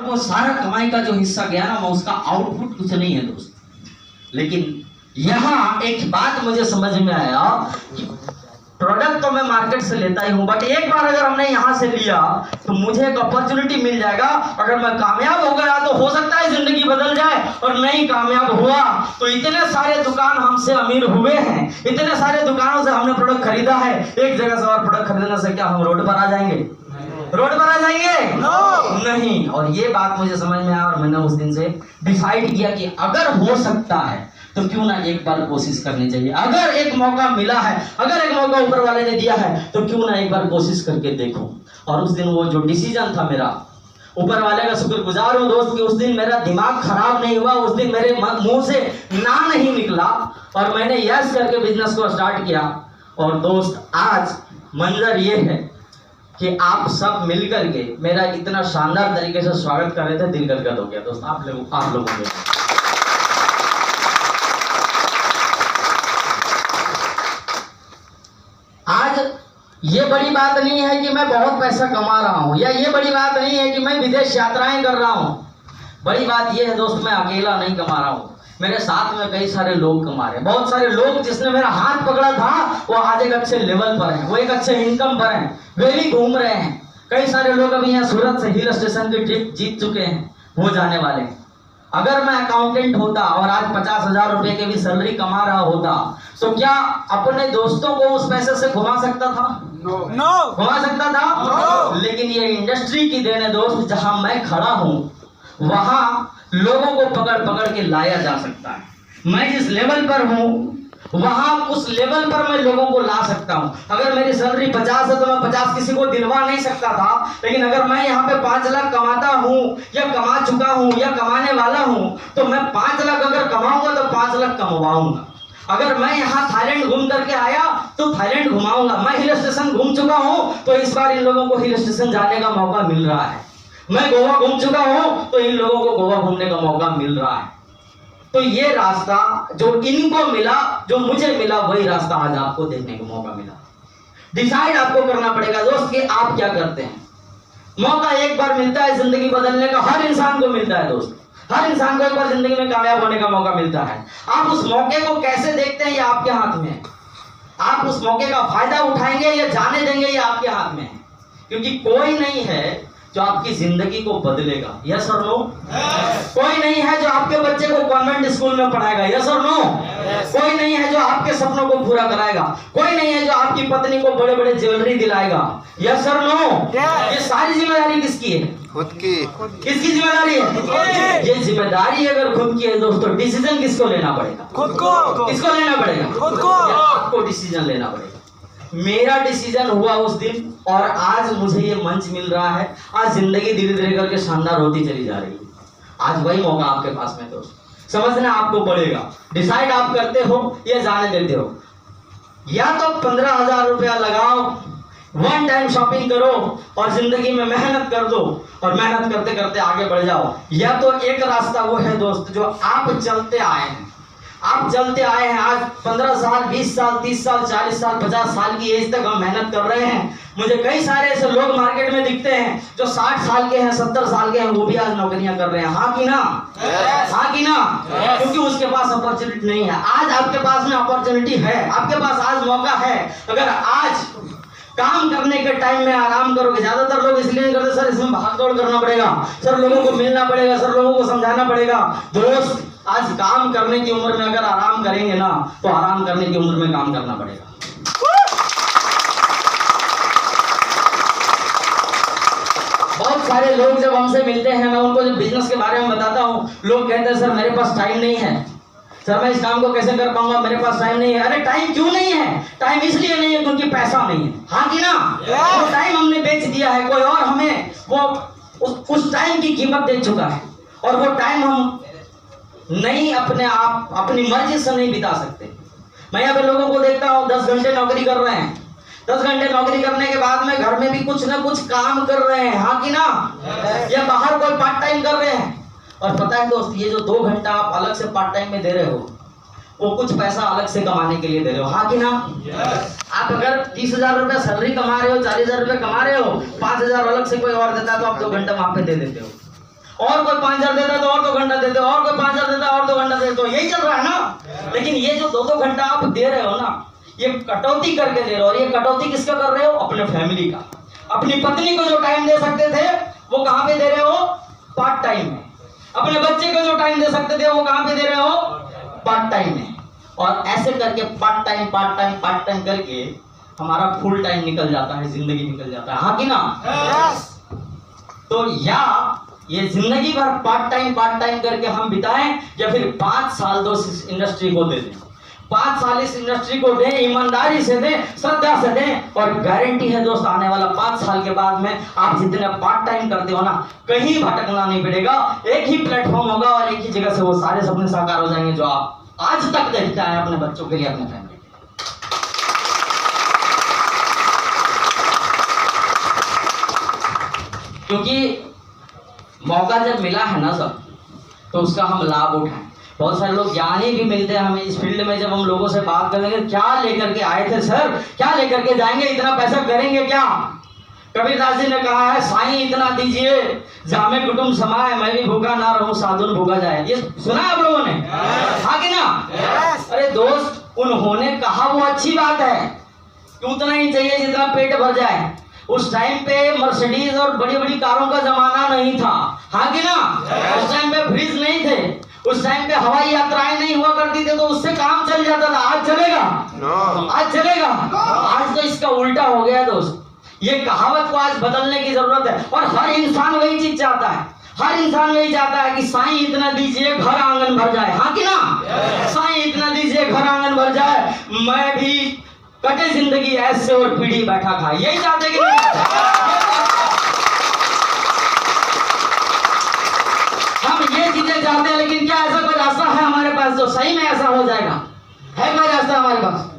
वो सारा कमाई का जो हिस्सा गया ना, वो उसका आउटपुट कुछ नहीं है दोस्त। लेकिन यहाँ एक बात मुझे समझ में आया कि प्रोडक्ट तो मैं मार्केट से लेता ही हूँ, बट एक बार अगर हमने यहाँ से लिया तो मुझे एक अपॉर्चुनिटी मिल जाएगा। अगर मैं कामयाब हो गया तो हो सकता है जिंदगी बदल जाए, और नहीं कामयाब हुआ तो इतने सारे दुकान हमसे अमीर हुए हैं, इतने सारे दुकानों से हमने प्रोडक्ट खरीदा है, एक जगह से और प्रोडक्ट खरीदने से क्या हम रोड पर आ जाएंगे? रोड पर आ जाएंगे? नहीं। और ये बात मुझे समझ में आया और मैंने उस दिन से डिसाइड किया कि अगर हो सकता है तो क्यों ना एक बार कोशिश करनी चाहिए। अगर एक मौका मिला है, अगर एक मौका ऊपर वाले ने दिया है, तो क्यों ना एक बार कोशिश करके देखो। और उस दिन वो जो डिसीजन था मेरा, ऊपर वाले का शुक्रगुजार हूं दोस्त कि उस दिन मेरा दिमाग खराब नहीं हुआ, उस दिन मेरे मुंह से ना नहीं निकला और मैंने यस करके बिजनेस को स्टार्ट किया। और दोस्त आज मंजर ये है कि आप सब मिलकर के मेरा इतना शानदार तरीके से स्वागत कर रहे थे, दिल गदगद हो गया दोस्त आप लोगों के। आज ये बड़ी बात नहीं है कि मैं बहुत पैसा कमा रहा हूं, या ये बड़ी बात नहीं है कि मैं विदेश यात्राएं कर रहा हूं। बड़ी बात ये है दोस्त, मैं अकेला नहीं कमा रहा हूं, मेरे साथ में कई सारे लोग कमा रहे हैं। बहुत सारे लोग जिसने मेरा हाथ पकड़ा था वो आज एक अच्छे लेवल पर है, वो एक अच्छे इनकम पर है, वे भी घूम रहे हैं। कई सारे लोग अभी यहाँ सूरत से हिल स्टेशन की ट्रिप जीत चुके हैं, हो जाने वाले हैं। अगर मैं अकाउंटेंट होता और आज 50,000 रुपए की भी सैलरी कमा रहा होता तो क्या अपने दोस्तों को उस पैसे से घुमा सकता था? नो। घुमा सकता था? नो। लेकिन ये इंडस्ट्री की देन है दोस्त, जहां मैं खड़ा हूं वहां लोगों को पकड़ पकड़ के लाया जा सकता है। मैं जिस लेवल पर हूं वहां उस लेवल पर मैं लोगों को ला सकता हूं। अगर मेरी सैलरी 50 है तो मैं 50 किसी को दिलवा नहीं सकता था, लेकिन अगर मैं यहाँ पे 5 लाख कमाता हूं या कमा चुका हूं या कमाने वाला हूं तो मैं 5 लाख अगर कमाऊंगा तो 5 लाख कमवाऊंगा। अगर मैं यहाँ थाईलैंड घूम करके आया तो थाईलैंड घुमाऊंगा। मैं हिल स्टेशन घूम चुका हूँ तो इस बार इन लोगों को हिल स्टेशन जाने का मौका मिल रहा है। मैं गोवा घूम चुका हूँ तो इन लोगों को गोवा घूमने का मौका मिल रहा है। तो ये रास्ता जो इनको मिला, जो मुझे मिला, वही रास्ता आज आपको देखने का मौका मिला। डिसाइड आपको करना पड़ेगा दोस्त कि आप क्या करते हैं। मौका एक बार मिलता है जिंदगी बदलने का, हर इंसान को मिलता है दोस्त, हर इंसान को एक बार जिंदगी में कामयाब होने का मौका मिलता है। आप उस मौके को कैसे देखते हैं ये आपके हाथ में है। आप उस मौके का फायदा उठाएंगे या जाने देंगे ये आपके हाथ में है, क्योंकि कोई नहीं है जो आपकी जिंदगी को बदलेगा। यस और नो? कोई नहीं है जो आपके बच्चे को कॉन्वेंट स्कूल में पढ़ाएगा। यस और नो? कोई नहीं है जो आपके सपनों को पूरा कराएगा। कोई नहीं है जो आपकी पत्नी को बड़े बड़े ज्वेलरी दिलाएगा। यस और नो? ये सारी जिम्मेदारी किसकी है? खुद की। किसकी जिम्मेदारी है? ये जिम्मेदारी अगर खुद की है दोस्तों, डिसीजन किसको लेना पड़ेगा? खुद को। किसको लेना पड़ेगा? खुद को। आपको डिसीजन लेना पड़ेगा। मेरा डिसीजन हुआ उस दिन और आज मुझे ये मंच मिल रहा है। आज जिंदगी धीरे धीरे करके शानदार होती चली जा रही है। आज वही मौका आपके पास में दोस्त, समझना आपको पड़ेगा। डिसाइड आप करते हो या जाने देते हो। या तो 15,000 रुपया लगाओ, वन टाइम शॉपिंग करो और जिंदगी में मेहनत कर दो और मेहनत करते करते आगे बढ़ जाओ। या तो एक रास्ता वो है दोस्त जो आप चलते आए हैं, आप चलते आए हैं। आज 15 साल, 20 साल, 30 साल, 40 साल, 50 साल की एज तक हम मेहनत कर रहे हैं। मुझे कई सारे ऐसे लोग मार्केट में दिखते हैं जो 60 साल के हैं, 70 साल के हैं, वो भी आज नौकरियां कर रहे हैं। हाँ कि ना? हाँ कि ना? क्योंकि उसके पास अपॉर्चुनिटी नहीं है। आज आपके पास में अपॉर्चुनिटी है, आपके पास आज मौका है। अगर आज काम करने के टाइम में आराम करोगे, ज्यादातर लोग इसलिए नहीं करते सर इसमें भाग दौड़ करना पड़ेगा, सर लोगों को मिलना पड़ेगा, सर लोगों को समझाना पड़ेगा। दोस्त आज काम करने की उम्र में अगर आराम करेंगे ना तो आराम करने की उम्र में काम करना पड़ेगा। बहुत सारे लोग जब हमसे मिलते हैं, मैं उनको जब बिजनेस के बारे में बताता हूँ, लोग कहते हैं सर मेरे पास टाइम नहीं है, सर मैं इस काम को कैसे कर पाऊंगा, मेरे पास टाइम नहीं है। अरे टाइम क्यों नहीं है? टाइम इसलिए नहीं है क्योंकि पैसा नहीं है। हाँ कि ना? वो टाइम हमने बेच दिया है, कोई और हमें वो उस टाइम की कीमत दे चुका है और वो टाइम हम नहीं अपने आप अपनी मर्जी से नहीं बिता सकते। मैं यहाँ पे लोगों को देखता हूँ 10 घंटे नौकरी कर रहे हैं, 10 घंटे नौकरी करने के बाद में घर में भी कुछ ना कुछ काम कर रहे हैं। हाँ कि ना? या बाहर कोई पार्ट टाइम कर रहे हैं। और पता है दोस्त, ये जो 2 घंटा आप अलग से पार्ट टाइम में दे रहे हो वो कुछ पैसा अलग से कमाने के लिए दे रहे हो। हाँ कि ना? आप अगर 30,000 रुपया सैलरी कमा रहे हो, 40,000 रुपया कमा रहे हो, 5,000 अलग से कोई और देता है तो आप 2 घंटा वहां पे दे देते हो। और कोई 5,000 देता है तो और 2 घंटा देते, और कोई 5,000 देता है और 2 घंटा देते, तो यही चल रहा है ना। लेकिन ये जो 2-2 घंटा आप दे रहे हो ना, ये कटौती करके दे रहे हो, और ये कटौती किसका कर रहे हो? अपने फैमिली का। अपनी पत्नी को जो टाइम दे सकते थे वो कहां पे दे रहे हो? पार्ट टाइम में। अपने बच्चे को जो टाइम दे सकते थे वो कहां पे दे रहे हो? पार्ट टाइम में। और ऐसे करके पार्ट टाइम करके हमारा फुल टाइम निकल जाता है, जिंदगी निकल जाता है, हाँ कि ना? तो या ये जिंदगी भर पार्ट टाइम करके हम बिताएं, या फिर 5 साल दोस्त इस इंडस्ट्री को दे दें। 5 साल इस इंडस्ट्री को दें, ईमानदारी से दें, श्रद्धा से दें, और गारंटी है दोस्त आने वाला 5 साल के बाद में आप जितने पार्ट टाइम करते हो ना, कहीं भटकना नहीं पड़ेगा। एक ही प्लेटफॉर्म होगा और एक ही जगह से वो सारे सपने साकार हो जाएंगे जो आप आज तक देखते आए अपने बच्चों के लिए, अपने फैमिली के लिए। क्योंकि मौका जब मिला है ना सर, तो उसका हम लाभ उठाएं। बहुत सारे लोग ज्ञानी भी मिलते हैं हमें इस फील्ड में। जब हम लोगों से बात करेंगे, क्या लेकर के आए थे सर, क्या लेकर के जाएंगे, इतना पैसा करेंगे क्या? कबीरदास जी ने कहा है, साईं इतना दीजिए जामे कुटुंब समाए, मैं भी भूखा ना रहूं साधुन भूखा जाए। ये सुना है आप लोगों ने? हाँ कि ना? अरे दोस्त, उन्होंने कहा वो अच्छी बात है कि उतना ही चाहिए जितना पेट भर जाए। उस टाइम पे मर्सिडीज और बड़ी बड़ी कारों का जमाना नहीं था, हाँ कि ना? उस टाइम पे फ्रिज नहीं थे, उस टाइम पे हवाई यात्राएं नहीं हुआ करती थी, तो उससे काम चल जाता था। आज चलेगा? आज चलेगा? आज तो इसका उल्टा हो गया दोस्त। ये कहावत को आज बदलने की जरूरत है, और हर इंसान वही चीज चाहता है। हर इंसान वही चाहता है कि साईं इतना दीजिए घर आंगन भर जाए, हाँ कि ना? साईं इतना दीजिए घर आंगन भर जाए, मैं भी कटे जिंदगी ऐसे और पीढ़ी बैठा खाए। यही चाहते कि नहीं? हम ये चीजें चाहते हैं, लेकिन क्या ऐसा कोई रास्ता है हमारे पास जो सही में ऐसा हो जाएगा? है कोई रास्ता हमारे पास?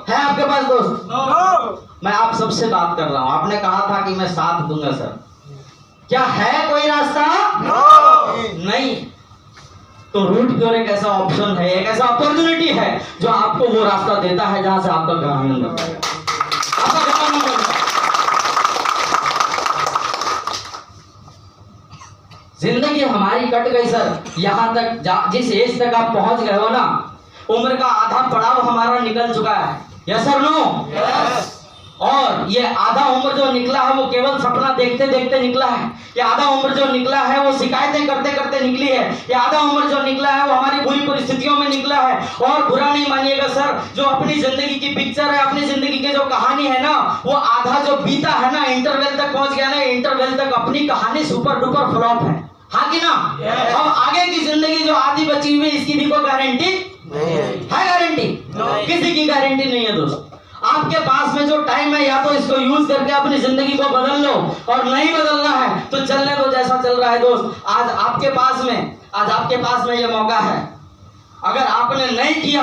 है आपके पास दोस्त? मैं आप सबसे बात कर रहा हूं। आपने कहा था कि मैं साथ दूंगा सर, क्या है कोई रास्ता? नहीं। तो रूट क्योर एक ऐसा ऑप्शन है, एक ऐसा अपॉर्चुनिटी है जो आपको वो रास्ता देता है जहां से आपका घर आंगन बनता है, आपका घर आंगन बनता है। जिंदगी हमारी कट गई सर, यहां तक जिस एज तक आप पहुंच गए हो ना, उम्र का आधा पड़ाव हमारा निकल चुका है। Yes sir? नो? और ये आधा उम्र जो निकला है वो केवल सपना देखते देखते निकला है। ये आधा उम्र जो निकला है वो शिकायतें करते करते निकली है। ये आधा उम्र जो निकला है वो हमारी बुरी परिस्थितियों में निकला है। और बुरा नहीं मानिएगा सर, जो अपनी जिंदगी की पिक्चर है, अपनी जिंदगी की जो कहानी है ना, वो आधा जो बीता है ना, इंटरवल तक पहुंच गया ना, इंटरवल तक अपनी कहानी सुपर डुपर फ्लॉप है, हाँ कि ना? अब आगे की जिंदगी जो आधी बची हुई, इसकी भी कोई गारंटी है? गारंटी किसी की गारंटी नहीं है दोस्त। आपके पास में जो टाइम है, या तो इसको यूज करके अपनी जिंदगी को बदल लो, और नहीं बदलना है तो चलने दो जैसा चल रहा है दोस्त। आज आपके पास में ये मौका है। अगर आपने नहीं किया,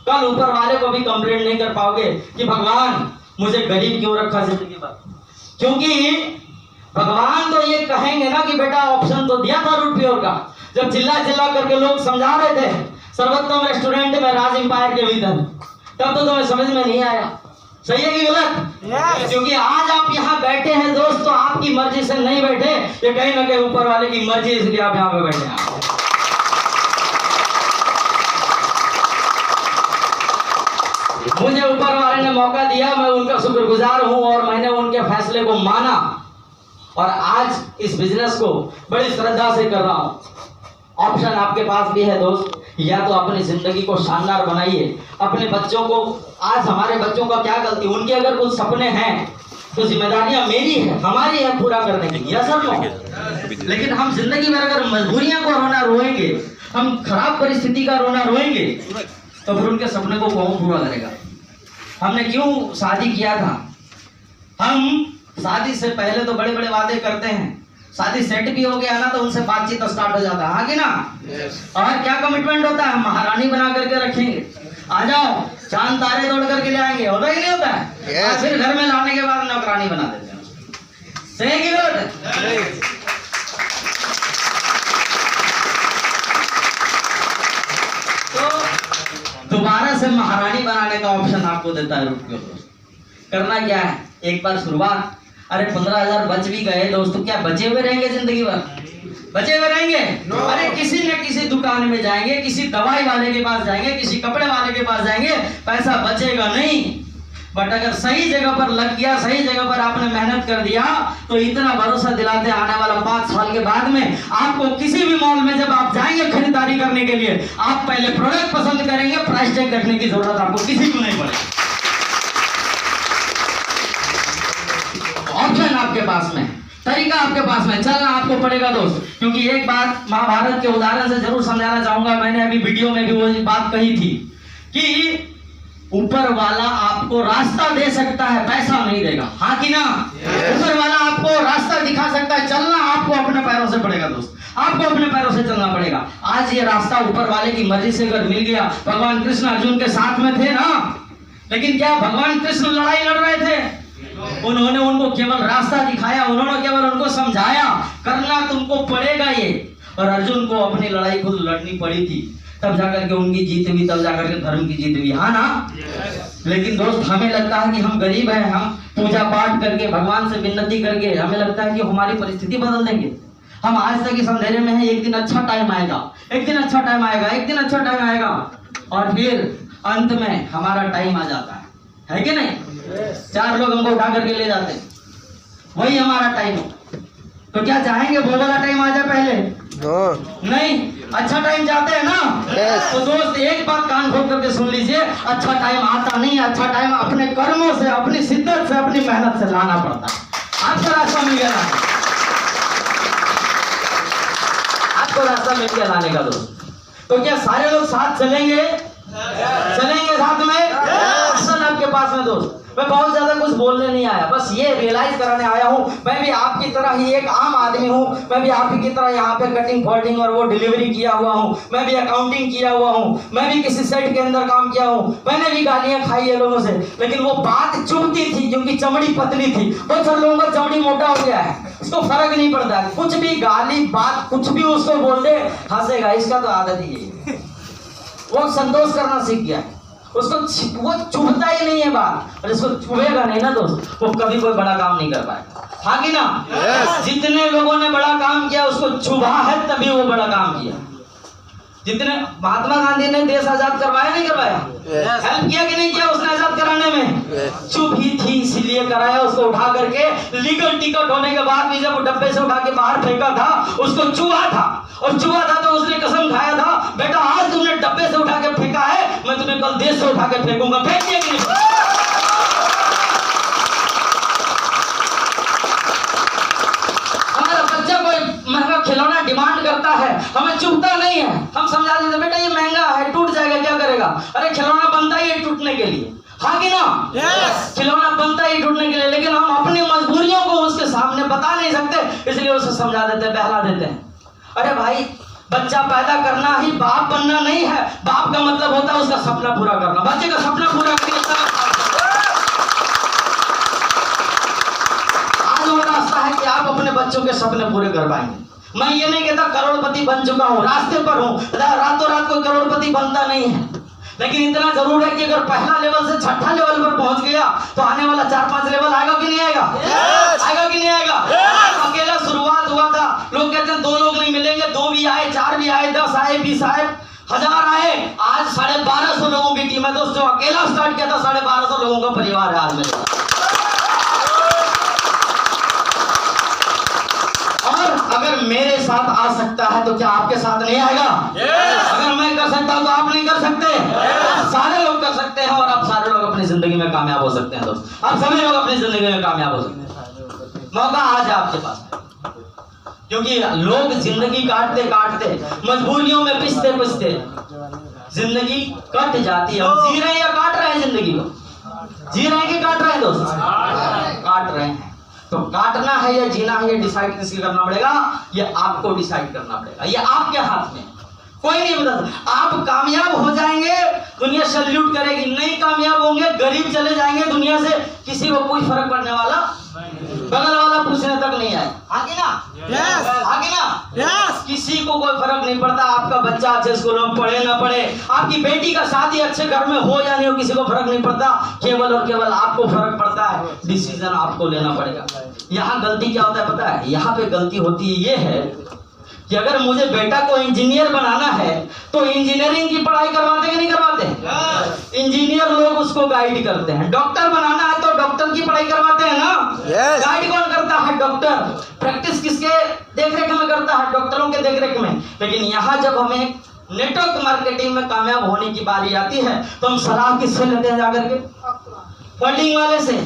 कल ऊपर वाले को भी कंप्लेंट नहीं कर पाओगे कि भगवान मुझे गरीब क्यों रखा जिंदगी भर। क्योंकि भगवान तो ये कहेंगे ना कि बेटा ऑप्शन तो दिया था रूट प्योर का। जब चिल्ला चिल्ला करके लोग समझा रहे थे सर्वोत्तम रेस्टोरेंट में राज एम्पायर के भीतर, तब तो तुम्हें समझ में नहीं आया। सही है कि गलत? क्योंकि आज आप यहाँ बैठे हैं दोस्त, तो आपकी मर्जी से नहीं बैठे, ये कहीं ना कहीं ऊपर वाले की मर्जी, इसलिए आप यहाँ पे बैठे हैं। मुझे ऊपर वाले ने मौका दिया, मैं उनका शुक्रगुजार हूँ, और मैंने उनके फैसले को माना, और आज इस बिजनेस को बड़ी श्रद्धा से कर रहा हूँ। ऑप्शन आपके पास भी है दोस्त, या तो अपनी जिंदगी को शानदार बनाइए, अपने बच्चों को। आज हमारे बच्चों का क्या गलती, उनके अगर कुछ सपने हैं तो जिम्मेदारियां मेरी है, हमारी है पूरा करने की, यस और नो? लेकिन हम जिंदगी में अगर मजबूरियां को रोना रोएंगे, हम खराब परिस्थिति का रोना रोएंगे, तो फिर उनके सपने को कौन पूरा करेगा? हमने क्यों शादी किया था? हम शादी से पहले तो बड़े बड़े वादे करते हैं, शादी सेट भी हो गया ना तो उनसे बातचीत स्टार्ट हो जाता है, हाँ कि ना? और क्या कमिटमेंट होता है, महारानी बना करके रखेंगे, आ जाओ चांद तारे तोड़ करके ले आएंगे, होता ही नहीं होता है? और फिर घर में लाने के बाद नौकरानी बना देते हैं। सही है कि गलत है? तो दोबारा से महारानी बनाने का ऑप्शन आपको देता है रूट प्योर। करना क्या है, एक बार शुरुआत, अरे 15,000 बच भी गए दोस्तों, क्या बचे हुए रहेंगे जिंदगी भर? बचे हुए रहेंगे? अरे किसी न किसी दुकान में जाएंगे, किसी दवाई वाले के पास जाएंगे, किसी कपड़े वाले के पास जाएंगे, पैसा बचेगा नहीं। बट अगर सही जगह पर लग गया, सही जगह पर आपने मेहनत कर दिया, तो इतना भरोसा दिलाते आने वाला 5 साल के बाद में आपको किसी भी मॉल में जब आप जाएंगे खरीदारी करने के लिए, आप पहले प्रोडक्ट पसंद करेंगे, प्राइस टैग देखने की जरूरत आपको किसी को नहीं पड़ेगी। ऑप्शन आपके पास में, तरीका आपके पास में, चलना आपको पड़ेगा दोस्त। क्योंकि एक बात महाभारत के उदाहरण से जरूर समझाना चाहूंगा, मैंने अभी वीडियो में भी वो बात कही थी कि ऊपर वाला आपको रास्ता दे सकता है, पैसा नहीं देगा, हाँ कि ना? ऊपर वाला आपको रास्ता दिखा सकता है, चलना आपको अपने पैरों से पड़ेगा दोस्त, आपको अपने पैरों से चलना पड़ेगा। आज ये रास्ता ऊपर वाले की मर्जी से अगर मिल गया, भगवान कृष्ण अर्जुन के साथ में थे ना, लेकिन क्या भगवान कृष्ण लड़ाई लड़ रहे थे? उन्होंने उनको केवल रास्ता दिखाया, उन्होंने केवल उनको समझाया करना तुमको पड़ेगा ये, और अर्जुन को अपनी लड़ाई खुद लड़नी पड़ी थी, तब जाकर के उनकी जीत हुई, तब जाकर के धर्म की जीत हुई, हाँ ना? लेकिन दोस्त हमें लगता है कि हम गरीब हैं, हम पूजा पाठ करके भगवान से विनती करके हमें लगता है कि हमारी परिस्थिति बदल देंगे। हम आज तक इस अंधेरे में हैं, एक दिन अच्छा टाइम आएगा, एक दिन अच्छा टाइम आएगा, एक दिन अच्छा टाइम आएगा, और फिर अंत में हमारा टाइम आ जाता है कि नहीं? 4 लोग हमको उठा करके ले जाते, वही हमारा टाइम। तो क्या चाहेंगे वो वाला टाइम आ जाए पहले? नहीं, अच्छा टाइम चाहते हैं ना? तो दोस्त एक बात कान खोल करके सुन लीजिए, अच्छा टाइम आता नहीं है, अच्छा टाइम अपने कर्मों से, अपनी शिद्दत से, अपनी मेहनत से लाना पड़ता है। आपको रास्ता मिल गया, आपको रास्ता मिल गया लाने का दोस्त। तो क्या सारे लोग साथ चलेंगे? चलेंगे साथ में? असल आपके पास में दोस्त, मैं बहुत ज्यादा कुछ बोलने नहीं आया, बस ये रियलाइज कराने आया हूँ, मैं भी आपकी तरह ही एक आम आदमी हूँ, मैं भी आपकी की तरह यहाँ पे कटिंग फोल्डिंग और वो डिलीवरी किया हुआ हूँ, मैं भी अकाउंटिंग किया हुआ हूँ, मैं भी किसी सेट के अंदर काम किया हूँ, मैंने भी गालियाँ खाई है लोगों से, लेकिन वो बात चुभती थी क्योंकि चमड़ी पतली थी। बहुत सारे लोगों का चमड़ी मोटा हो गया है, उसको फर्क नहीं पड़ता, कुछ भी गाली बात कुछ भी उसको बोल दे हंसेगा, इसका तो आदत ही है, वो संतोष करना सीख गया है, उसको वो चुभता ही नहीं है बात, और इसको चुभेगा नहीं ना दोस्त, वो कभी कोई बड़ा काम नहीं कर पाएगा, हाँ कि ना? जितने लोगों ने बड़ा काम किया उसको चुभा है तभी वो बड़ा काम किया। जितने महात्मा गांधी ने देश आजाद करवाया नहीं करवाया? हेल्प किया कि नहीं किया उसने आजाद कराने में? चुप ही थी इसीलिए कराया, उसको उठा करके लीगल टिकट होने के बाद भी जब डब्बे से उठा के बाहर फेंका था उसको चुभा था, और चुभा था तो उसने कसम खाया था, बेटा आज तुमने डब्बे से उठा के फेंका है, मैं तुम्हें कल देश से उठा के फेंकूंगा। फेंक दिया कि नहीं? हमारा बच्चा कोई महंगा खिलौना डिमांड करता है, हमें चुभता नहीं है, हम समझा देते बेटा ये महंगा है, टूट जाएगा, क्या करेगा? अरे खिलौना बनता ही है टूटने के लिए, हाँ कि ना? खिलौना बनता ही टूटने के लिए, लेकिन हम अपनी मजबूरियों को उसके सामने बता नहीं सकते, इसलिए उसे समझा देते हैं, बहला देते हैं। अरे भाई बच्चा पैदा करना ही बाप बनना नहीं है, बाप का मतलब होता है उसका सपना पूरा करना, बच्चे का सपना पूरा करना। आज वो रास्ता है कि आप अपने बच्चों के सपने पूरे कर पाएंगे। मैं ये नहीं कहता करोड़पति बन चुका हूँ, रास्ते पर हूँ, रातों रात कोई करोड़पति बनता नहीं है, लेकिन इतना जरूर है कि अगर पहला लेवल से छठा लेवल पर पहुंच गया तो आने वाला 4-5 लेवल आएगा कि नहीं आएगा? आएगा कि नहीं आएगा? अकेला शुरुआत हुआ था, लोग कहते हैं 2 लोग नहीं मिलेंगे, 2 भी आए, 4 भी आए, 10 आए, 20 आए, 1000 आए, आज 1250 लोगों की टीम है दोस्तों। अकेला स्टार्ट किया था, 1250 लोगों का परिवार है आज मेरे। और अगर मेरे साथ आ सकता है तो क्या आपके साथ नहीं आएगा? अगर मैं कर सकता हूं तो आप नहीं कर सकते? सारे लोग कर सकते हैं, और आप सारे लोग अपनी जिंदगी में कामयाब हो सकते हैं दोस्त, आप सभी लोग अपनी जिंदगी में कामयाब हो सकते हैं। मौका आज आपके पास, क्योंकि लोग जिंदगी काटते काटते मजबूरियों में पिसते पिसते जिंदगी कट जाती है। हम जी रहे हैं या काट रहे हैं जिंदगी को? जी रहे हैं कि काट रहे हैं दोस्त? काट रहे हैं। तो काटना है या जीना है ये डिसाइड किससे करना पड़ेगा? ये आपको डिसाइड करना पड़ेगा, ये आपके हाथ में, कोई नहीं बता। आप कामयाब हो जाएंगे दुनिया सैल्यूट करेगी, नहीं कामयाब होंगे गरीब चले जाएंगे दुनिया से, किसी को कोई फर्क पड़ने वाला, बगल वाला पूछने तक नहीं आए, आगे ना? आगे ना? किसी को कोई फर्क नहीं पड़ता, आपका बच्चा अच्छे स्कूल में पढ़े ना पढ़े, आपकी बेटी का शादी अच्छे घर में हो या नहीं हो, किसी को फर्क नहीं पड़ता, केवल और केवल आपको फर्क पड़ता है। डिसीजन आपको लेना पड़ेगा। यहाँ गलती क्या होता है पता है? यहाँ पे गलती होती है ये है कि अगर मुझे बेटा को इंजीनियर बनाना है तो इंजीनियरिंग की पढ़ाई करवाते कि नहीं करवाते? इंजीनियर लोग उसको गाइड करते हैं। डॉक्टर बनाना है तो डॉक्टर की पढ़ाई करवाते हैं ना? गाइड कौन करता है? डॉक्टर। प्रैक्टिस किसके देखरेख में करता है? डॉक्टरों के देखरेख में। लेकिन यहाँ जब हमें नेटवर्क मार्केटिंग में कामयाब होने की बारी आती है तो हम सलाह किससे लेते हैं? जाकर के फंडिंग वाले से,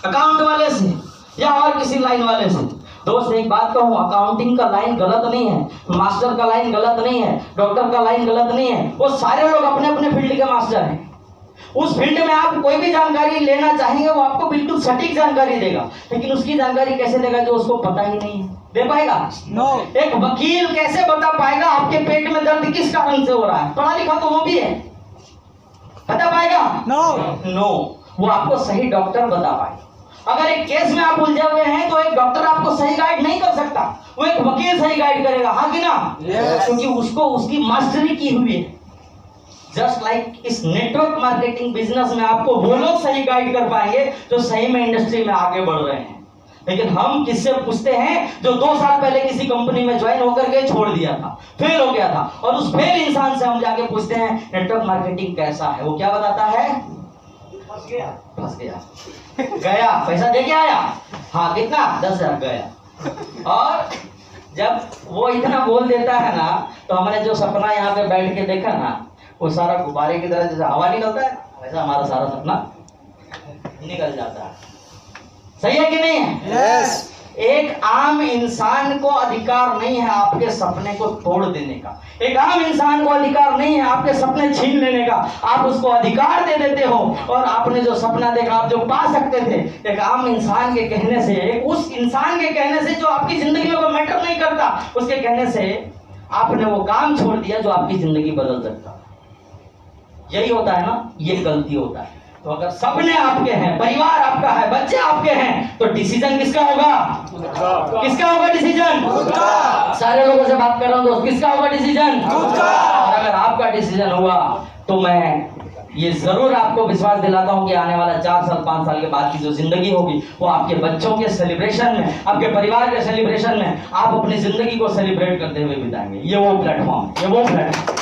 अकाउंट वाले से, या और किसी लाइन वाले से। दोस्त एक बात कहूँ, अकाउंटिंग का लाइन गलत नहीं है, मास्टर का लाइन गलत नहीं है, डॉक्टर का लाइन गलत नहीं है। वो सारे लोग अपने अपने फील्ड के मास्टर हैं। उस फील्ड में आप कोई भी जानकारी लेना चाहेंगे वो आपको बिल्कुल सटीक जानकारी देगा, लेकिन उसकी जानकारी कैसे देगा जो उसको पता ही नहीं है? दे पाएगा? नो। एक वकील कैसे बता पाएगा आपके पेट में दर्द किस कारण से हो रहा है? पढ़ा लिखा तो वो भी है, बता पाएगा? नो। वो आपको सही डॉक्टर बता पाएगा। अगर एक केस में आप उलझे हुए हैं तो एक डॉक्टर आपको सही गाइड नहीं कर सकता, वो एक वकील सही गाइड करेगा, हाँ कि ना? क्योंकि उसको उसकी मास्टरी की हुई है। जस्ट लाइक इस नेटवर्क मार्केटिंग बिजनेस में आपको वो लोग सही गाइड कर पाएंगे जो सही में इंडस्ट्री में आगे बढ़ रहे हैं। लेकिन हम किससे पूछते हैं? जो 2 साल पहले किसी कंपनी में ज्वाइन होकर के छोड़ दिया था, फेल हो गया था, और उस फेल इंसान से हम जाके पूछते हैं नेटवर्क मार्केटिंग कैसा है? वो क्या बताता है? फंस गया गया, पैसा दे के आया, हाँ कितना? 10,000 गया। और जब वो इतना बोल देता है ना तो हमने जो सपना यहाँ पे बैठ के देखा ना वो सारा गुब्बारे की तरह जैसे हवा निकलता है वैसा हमारा सारा सपना निकल जाता है। सही है कि नहीं है? यस। एक आम इंसान को अधिकार नहीं है आपके सपने को तोड़ देने का। एक आम इंसान को अधिकार नहीं है आपके सपने छीन लेने का। आप उसको अधिकार दे देते हो और आपने जो सपना देखा, आप जो पा सकते थे, एक आम इंसान के कहने से, एक उस इंसान के कहने से जो आपकी जिंदगी में कोई मैटर नहीं करता, उसके कहने से आपने वो काम छोड़ दिया जो आपकी जिंदगी बदल सकता। यही होता है ना, ये गलती होता है। तो अगर सपने आपके हैं, परिवार आपका है, बच्चे आपके हैं, तो डिसीजन किसका होगा? किसका होगा डिसीजन? सारे लोगों से बात कर रहा हूं दोस्त, किसका होगा डिसीजन? और अगर आपका डिसीजन हुआ तो मैं ये जरूर आपको विश्वास दिलाता हूं कि आने वाला 4 साल 5 साल के बाद की जो जिंदगी होगी वो आपके बच्चों के सेलिब्रेशन में, आपके परिवार के सेलिब्रेशन में आप अपनी जिंदगी को सेलिब्रेट करते हुए बिताएंगे। ये वो प्लेटफॉर्म, ये वो प्लेटफॉर्म